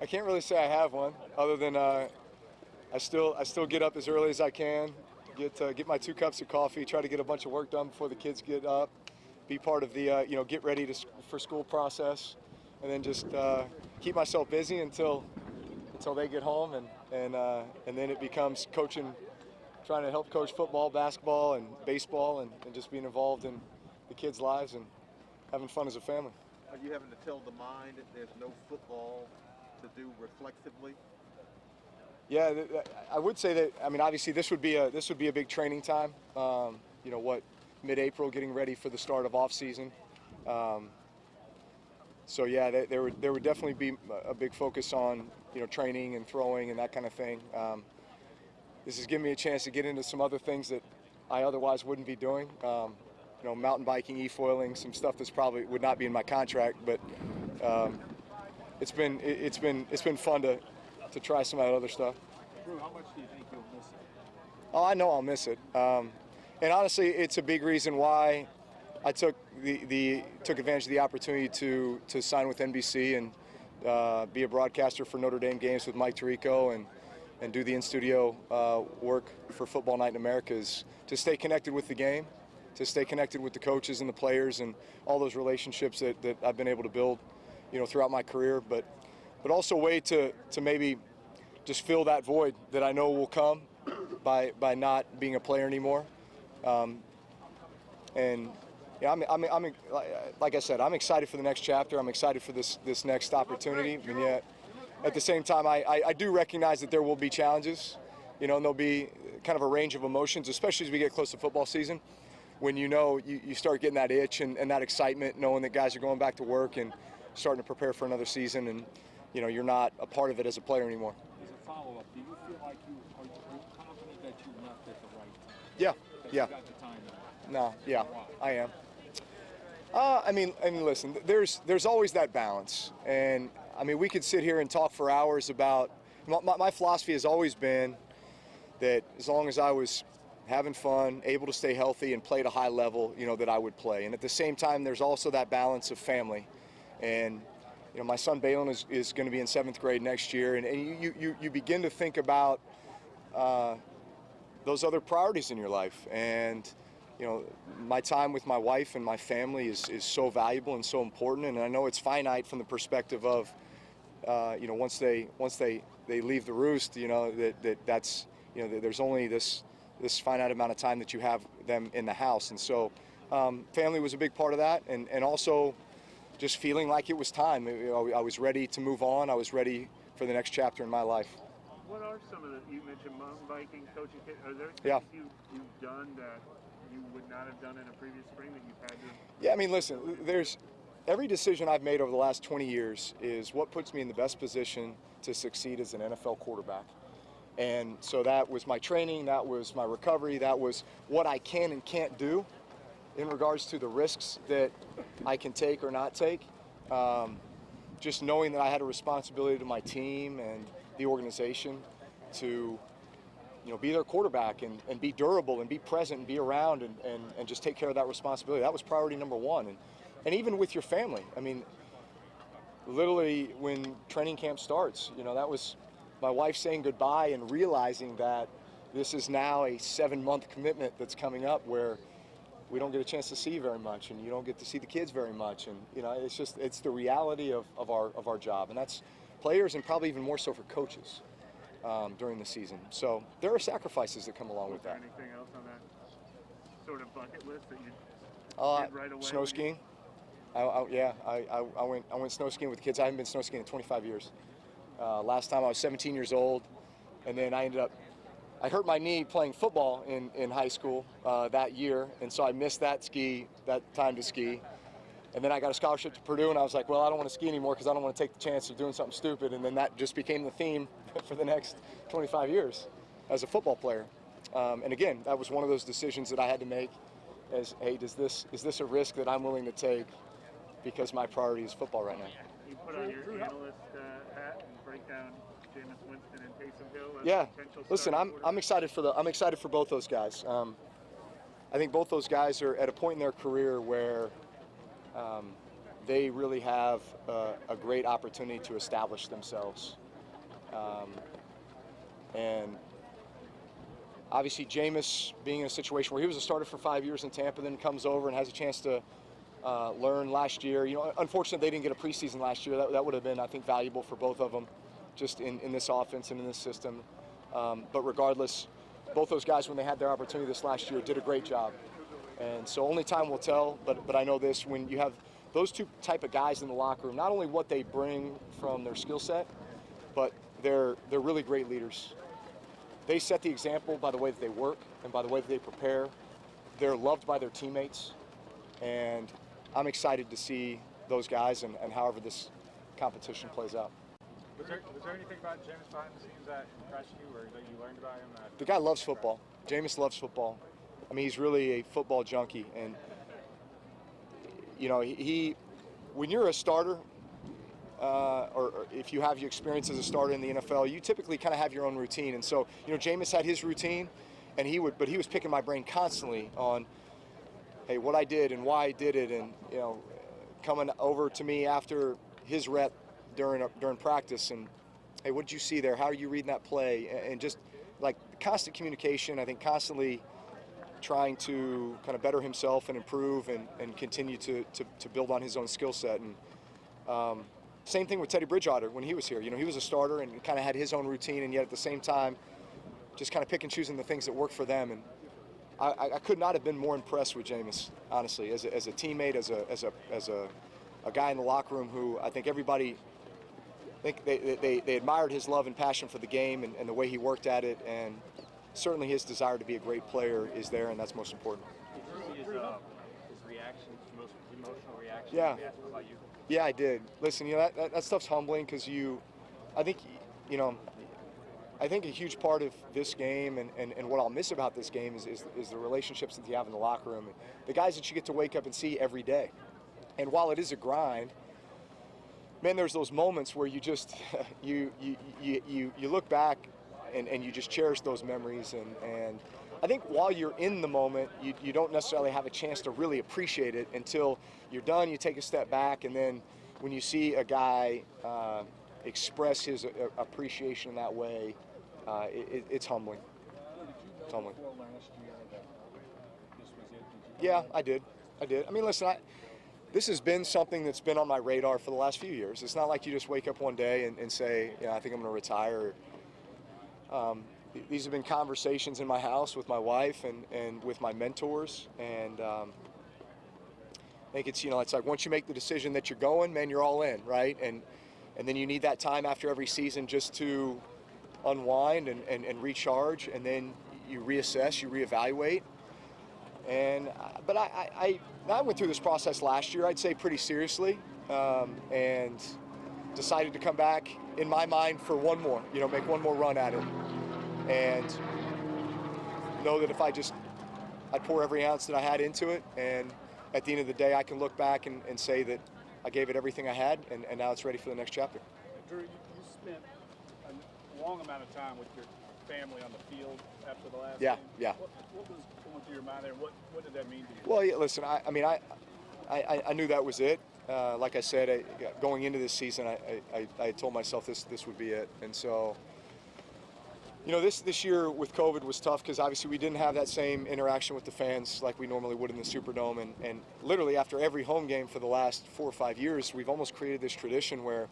I can't really say I have one, other than I still get up as early as I can, get my 2 cups of coffee, try to get a bunch of work done before the kids get up, be part of the get ready for school process, and then just keep myself busy until they get home, and then it becomes coaching, trying to help coach football, basketball, and baseball, and just being involved in the kids' lives and having fun as a family. Are you having to tell the mind that there's no football to do reflexively? Yeah, I would say that. I mean, obviously, this would be a big training time. Mid-April, getting ready for the start of off-season. So yeah, there would definitely be a big focus on training and throwing and that kind of thing. This has given me a chance to get into some other things that I otherwise wouldn't be doing. Mountain biking, e-foiling, some stuff that's probably would not be in my contract, but it's been fun to try some of that other stuff. Drew, how much do you think you'll miss it? Oh, I know I'll miss it. And honestly, it's a big reason why I took advantage of the opportunity to sign with NBC and be a broadcaster for Notre Dame games with Mike Tirico and do the in-studio work for Football Night in America, is to stay connected with the game, to stay connected with the coaches and the players and all those relationships that I've been able to build, throughout my career, but also a way to maybe just fill that void that I know will come by not being a player anymore. I'm like I said, I'm excited for the next chapter. I'm excited for this next opportunity, and yet at the same time, I do recognize that there will be challenges, and there'll be kind of a range of emotions, especially as we get close to football season, when you start getting that itch and that excitement, knowing that guys are going back to work and starting to prepare for another season, and you're not a part of it as a player anymore. As a follow-up, do you feel like you are confident that you left at the right time? Yeah. You got the time now? No, yeah, I am. I mean, listen, there's always that balance, and I mean, we could sit here and talk for hours about. My philosophy has always been that as long as I was having fun, able to stay healthy, and play at a high level, that I would play. And at the same time, there's also that balance of family, and my son Balin is going to be in 7th grade next year, and you begin to think about those other priorities in your life. And my time with my wife and my family is so valuable and so important, and I know it's finite from the perspective of once they leave the roost, that's there's only this finite amount of time that you have them in the house. And so family was a big part of that, and also just feeling like it was time. I was ready to move on. I was ready for the next chapter in my life. What are some of you mentioned mountain biking, coaching, are there things you've done that you would not have done in a previous spring that you've had to? Yeah, I mean, listen, every decision I've made over the last 20 years is what puts me in the best position to succeed as an NFL quarterback. And so that was my training, that was my recovery, that was what I can and can't do in regards to the risks that I can take or not take. Just knowing that I had a responsibility to my team and the organization to be their quarterback and be durable and be present and be around and just take care of that responsibility. That was priority number one. And even with your family, I mean, literally when training camp starts, that was my wife saying goodbye and realizing that this is now a 7-month commitment that's coming up where we don't get a chance to see very much, and you don't get to see the kids very much, and it's the reality of our job, and that's players and probably even more so for coaches during the season. So there are sacrifices that come along with that. Anything else on that sort of bucket list that you did right away? Snow skiing. I went snow skiing with the kids. I haven't been snow skiing in 25 years. Last time I was 17 years old, and then I hurt my knee playing football in high school that year, and so I missed that time to ski. And then I got a scholarship to Purdue, and I was like, well, I don't want to ski anymore because I don't want to take the chance of doing something stupid. And then that just became the theme for the next 25 years as a football player. And again, that was one of those decisions that I had to make as, hey, is this a risk that I'm willing to take because my priority is football right now? You put on your analyst hat and break down Jameis Winston and Taysom Hill as yeah. potential Listen, I'm excited for both those guys. I think both those guys are at a point in their career where they really have a great opportunity to establish themselves. And obviously, Jameis being in a situation where he was a starter for 5 years in Tampa, then comes over and has a chance to learn last year. You know, unfortunately, they didn't get a preseason last year. That would have been, I think, valuable for both of them, just in this offense and in this system. But regardless, both those guys, when they had their opportunity this last year, did a great job. And so only time will tell, but I know this, when you have those two type of guys in the locker room, not only what they bring from their skill set, but they're really great leaders. They set the example by the way that they work and by the way that they prepare. They're loved by their teammates, and I'm excited to see those guys and however this competition plays out. Was there anything about Jameis behind the scenes that impressed you or that you learned about him? The guy loves football. Jameis loves football. I mean, he's really a football junkie, and you know, when you're a starter, or if you have your experience as a starter in the NFL, you typically kind of have your own routine. And so, you know, Jameis had his routine, and he was picking my brain constantly on, hey, what I did and why I did it, and you know, coming over to me after his rep during practice, and hey, what did you see there? How are you reading that play? And just like constant communication, I think constantly trying to kind of better himself and improve and continue to build on his own skill set. And same thing with Teddy Bridgewater when he was here. You know, he was a starter and kind of had his own routine, and yet at the same time, just kind of pick and choosing the things that work for them. And I could not have been more impressed with Jameis, honestly, as a teammate, as a guy in the locker room who I think everybody, they admired his love and passion for the game and the way he worked at it, and certainly his desire to be a great player is there, and that's most important. Did you see his reaction, his emotional reaction? Yeah. About you? Yeah, I did. Listen, you know, that stuff's humbling because I think a huge part of this game and what I'll miss about this game is the relationships that you have in the locker room, and the guys that you get to wake up and see every day. And while it is a grind, man, there's those moments where you just you look back and you just cherish those memories, and I think while you're in the moment, you don't necessarily have a chance to really appreciate it until you're done. You take a step back, and then when you see a guy express his appreciation in that way, it's humbling. It's humbling. Yeah, I did. I mean, listen, this has been something that's been on my radar for the last few years. It's not like you just wake up one day and say, I think I'm going to retire. These have been conversations in my house with my wife and with my mentors, and I think it's like once you make the decision that you're going, man, you're all in, right? And then you need that time after every season just to unwind and recharge, and then you reassess, you reevaluate. But I went through this process last year, I'd say pretty seriously, and decided to come back in my mind for one more, make one more run at it, and know that if I'd pour every ounce that I had into it, and at the end of the day, I can look back and say that I gave it everything I had, and now it's ready for the next chapter. Drew, you spent a long amount of time with your family on the field after the last game. Yeah. What was going through your mind there? What did that mean to you? Well, yeah, listen, I knew that was it. Like I said, going into this season, I told myself this would be it. And so, this year with COVID was tough because obviously we didn't have that same interaction with the fans like we normally would in the Superdome. And literally after every home game for the last 4 or 5 years, we've almost created this tradition where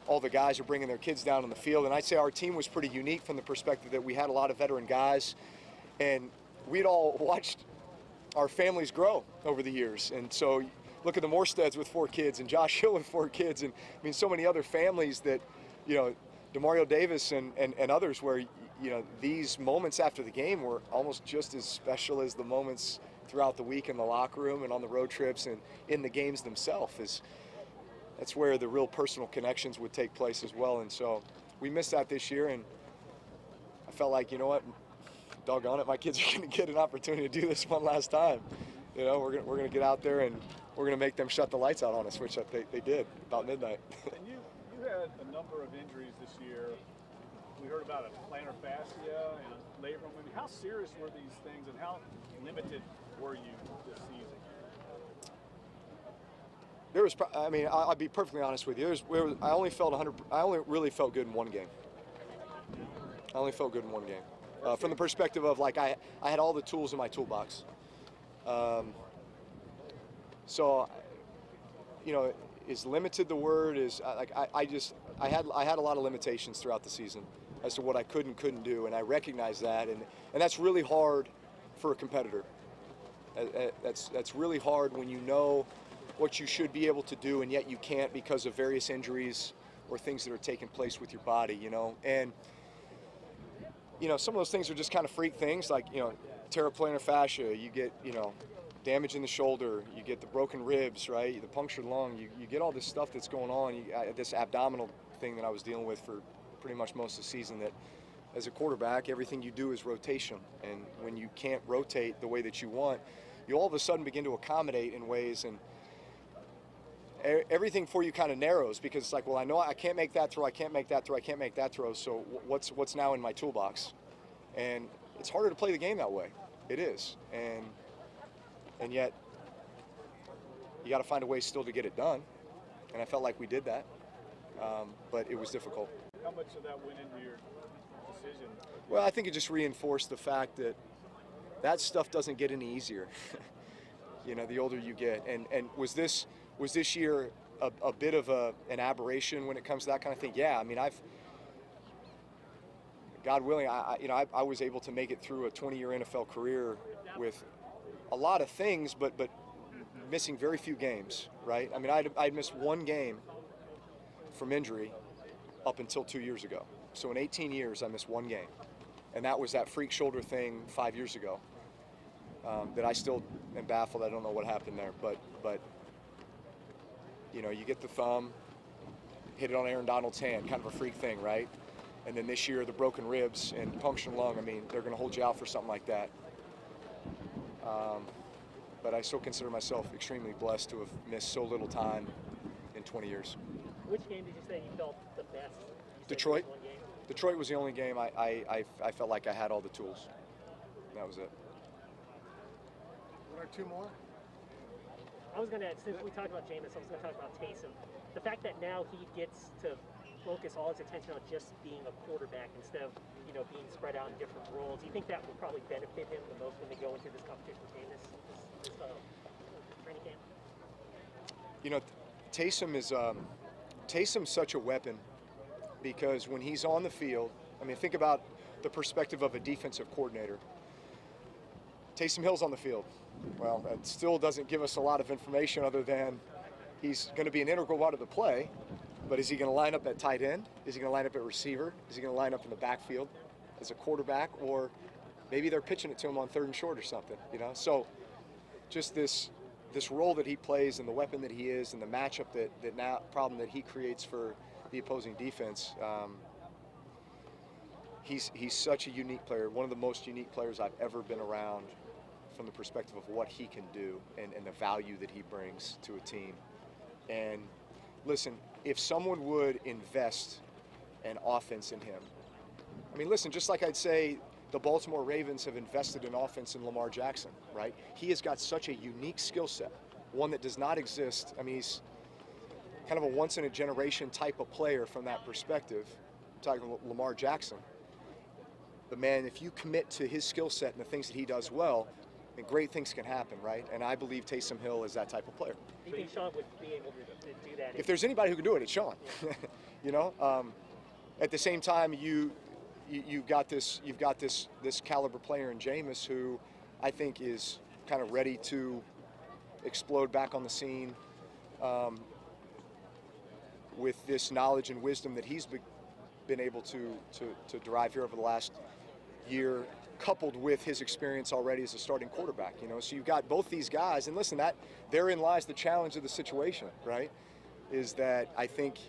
all the guys are bringing their kids down on the field. And I'd say our team was pretty unique from the perspective that we had a lot of veteran guys, and we'd all watched our families grow over the years. And so look at the Morsteads with 4 kids and Josh Hill with 4 kids, and I mean so many other families that, DeMario Davis and others where, these moments after the game were almost just as special as the moments throughout the week in the locker room and on the road trips and in the games themselves. That's where the real personal connections would take place as well. And so we missed that this year, and I felt like, doggone it, my kids are going to get an opportunity to do this one last time. We're going to get out there and we're going to make them shut the lights out on us, which they did about midnight. And you had a number of injuries this year. We heard about a plantar fascia and a labrum. I mean, how serious were these things, and how limited were you this season? There was, I mean, I'll be perfectly honest with you. I only felt 100. I only really felt good in one game. I only felt good in one game, from the perspective of like I had all the tools in my toolbox. So, you know, is limited the word is like I had a lot of limitations throughout the season as to what I could and couldn't do, and I recognize that, and that's really hard for a competitor. That's really hard when you know what you should be able to do and yet you can't because of various injuries or things that are taking place with your body, you know. And you know, some of those things are just kind of freak things, like, you know, tear of plantar fascia, you get, you know, damage in the shoulder, you get the broken ribs, right, the punctured lung, you get all this stuff that's going on, this abdominal thing that I was dealing with for pretty much most of the season, that as a quarterback, everything you do is rotation. And when you can't rotate the way that you want, you all of a sudden begin to accommodate in ways, and everything for you kind of narrows, because it's like, well, I know I can't make that throw, I can't make that throw, I can't make that throw, so what's now in my toolbox? And it's harder to play the game that way. It is. And yet, you got to find a way still to get it done. And I felt like we did that, but it was difficult. How much of that went into your decision? Well, I think it just reinforced the fact that that stuff doesn't get any easier, you know, the older you get. And was this year a bit of an aberration when it comes to that kind of thing? Yeah, I mean, God willing, I was able to make it through a 20-year NFL career with a lot of things, but missing very few games, right? I mean, I'd missed one game from injury up until 2 years ago. So in 18 years, I missed one game. And that was that freak shoulder thing 5 years ago that I still am baffled. I don't know what happened there, but you know, you get the thumb, hit it on Aaron Donald's hand, kind of a freak thing, right? And then this year, the broken ribs and punctured lung, I mean, they're going to hold you out for something like that. But I still consider myself extremely blessed to have missed so little time in 20 years. Which game did you say you felt the best? Detroit. Detroit was the only game I felt like I had all the tools. That was it. One or two more? I was going to, since we talked about Jameis, I was going to talk about Taysom. The fact that now he gets to focus all his attention on just being a quarterback instead of, you know, being spread out in different roles. Do you think that will probably benefit him the most when they go into this competition with Jameis, this training camp? You know, Taysom's such a weapon, because when he's on the field, I mean, think about the perspective of a defensive coordinator. Taysom Hill's on the field. Well, that still doesn't give us a lot of information other than he's going to be an integral part of the play, but is he going to line up at tight end? Is he going to line up at receiver? Is he going to line up in the backfield as a quarterback? Or maybe they're pitching it to him on 3rd and short or something, you know? So just this role that he plays and the weapon that he is and the matchup problem that he creates for the opposing defense, he's such a unique player, one of the most unique players I've ever been around from the perspective of what he can do and the value that he brings to a team. And listen, if someone would invest an offense in him, I mean, listen, just like I'd say the Baltimore Ravens have invested in offense in Lamar Jackson, right? He has got such a unique skill set, one that does not exist. I mean, he's kind of a once-in-a-generation type of player from that perspective. I'm talking about Lamar Jackson. But man, if you commit to his skill set and the things that he does well, then great things can happen, right? And I believe Taysom Hill is that type of player. Do you think Sean would be able to do that? If there's anybody who can do it, it's Sean. Yeah. You know, at the same time, you've got this caliber player in Jameis, who I think is kind of ready to explode back on the scene with this knowledge and wisdom that he's been able to derive here over the last year, coupled with his experience already as a starting quarterback. You know, so you've got both these guys, and listen, that therein lies the challenge of the situation, right? Is that I think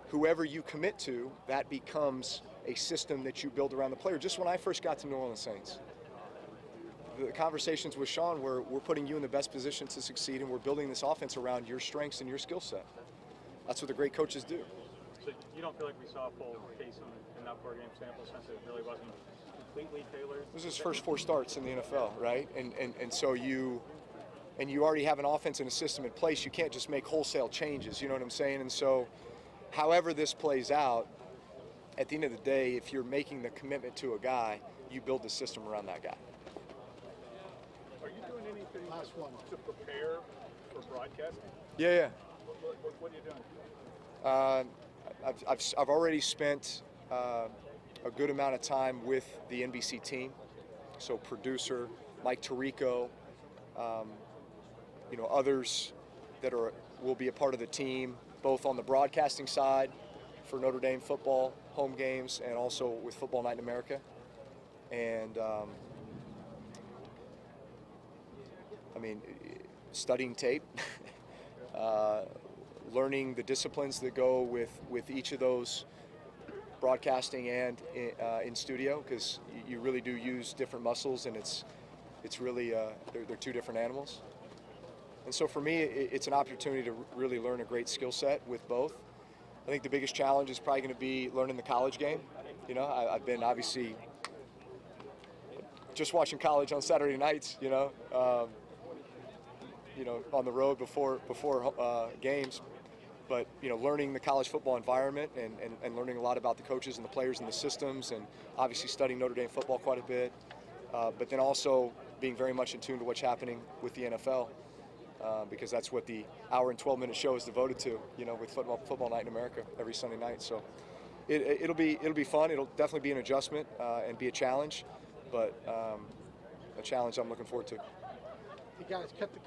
whoever you commit to, that becomes a system that you build around the player. Just when I first got to New Orleans Saints, the conversations with Sean were, we're putting you in the best position to succeed, and we're building this offense around your strengths and your skill set. That's what the great coaches do. So you don't feel like we saw a full Taysom in that 4-game sample, since it really wasn't completely tailored? This is his first 4 starts in the NFL, right? And so you and you already have an offense and a system in place, you can't just make wholesale changes, you know what I'm saying? And so however this plays out, at the end of the day, if you're making the commitment to a guy, you build the system around that guy. Are you doing anything to prepare for broadcasting? Yeah. What are you doing? I've already spent a good amount of time with the NBC team. So producer Mike Tirico, others that will be a part of the team, both on the broadcasting side for Notre Dame football, home games, and also with Football Night in America. And studying tape, learning the disciplines that go with each of those, broadcasting and in studio, because you really do use different muscles, and it's really they're two different animals. And so for me, it's an opportunity to really learn a great skill set with both. I think the biggest challenge is probably going to be learning the college game. I've been obviously just watching college on Saturday nights, on the road before games. But learning the college football environment and learning a lot about the coaches and the players and the systems, and obviously studying Notre Dame football quite a bit. But then also being very much in tune to what's happening with the NFL, because that's what the hour and 12-minute show is devoted to. With Football Night in America every Sunday night. So it'll be fun. It'll definitely be an adjustment and be a challenge, but a challenge I'm looking forward to. You guys cut the